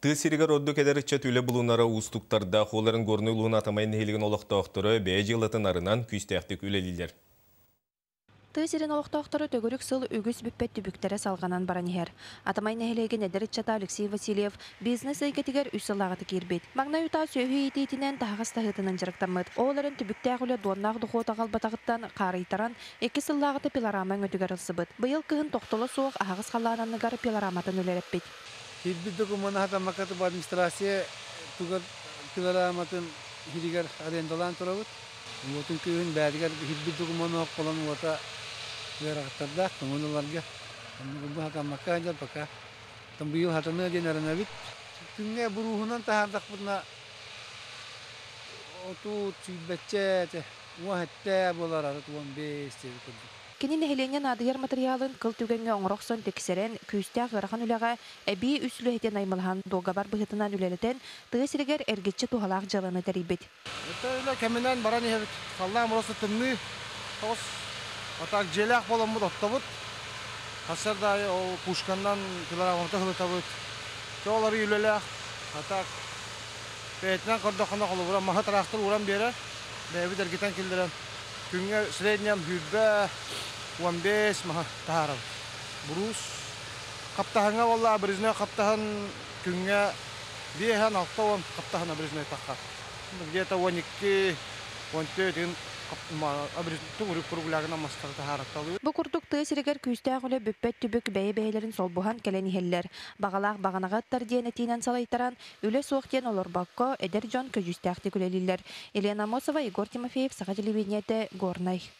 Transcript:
Tı sirgar oddu kederitçe tüle bulunara ustuqtarda қоларын горнуйлуын атамайын хелеген олықтауқтыры бәй жылатын арынан күстәқтік үлелілер. Тысырын олықтауқтары төгірік сыл үгіз бүппет түбіктері салғанан баранихер. Атамай нәхелеген әдірітчата Алексей Васильев бизнес әйгетігер үсілағыты кербет. Мағна юта сөйі етейтінен тағыз тағытынан жырықтамыд. Оларын түбіктәғілі дуаннақ дұқуы тағалбатағыттан қарайтаран екі сыллағыты пилорамаң өтігер ылсыбыд. Бұйыл кығын тоқтылы соқ ағыз қалананығар пилораматын өлереппет. Хидбит документ хатамакаты по администрации тугар пилораматын хидигер арендалан турабыт. Вот күйін бәдігер хидбит документ оқылан ота верақтарда коммуналарга. Бұл хатамакка жар пока. Там быйыл хатаны денарына бит. Күнге бурухунан тахардақ бұдна оту чүйбәтчә уахетте болар ары туан бесте. Кені нәхеленен адыяр материалын кыл түгенге оңырақсон тексерен күстәқ ғырған үліға әбі үсілі хетен аймылған доғабар бұғытынан үлелетен тұғысыргер әргетші туғалақ жаланы тәрейбет. Это кәменен баран ехет. Қаллам ұрасы түмні. Тоғыз атақ желәқ болын бұд оттабыд. Қасырда пушканнан килорамыты хылытабыд. Жоғылары үлеләқ. Атақ бәйтінен қырдақына қолы бұрам. Маға тарақтыр ұрам бері. Бәйбі дәргетен келдірен. Күнге средням хүрбә 15 маха тахарам. Бурус каптаханга валла бризне каптахан күнге бихан алтаван каптахана бризне такка. Где-то 12 14 абризтугур кургулагына мастар тахаратталы. Бу курдук тысыргер күстәгүле бүппет түбүк бәйбәйләрен солбухан кәләнихелләр. Багалак баганагаттар диенетинен салайтаран үле суактен олор бакко эдер жон көҗүстәхти күлелиләр. Елена Мосова, Егор Тимофеев, Сага телевидениете, Горный.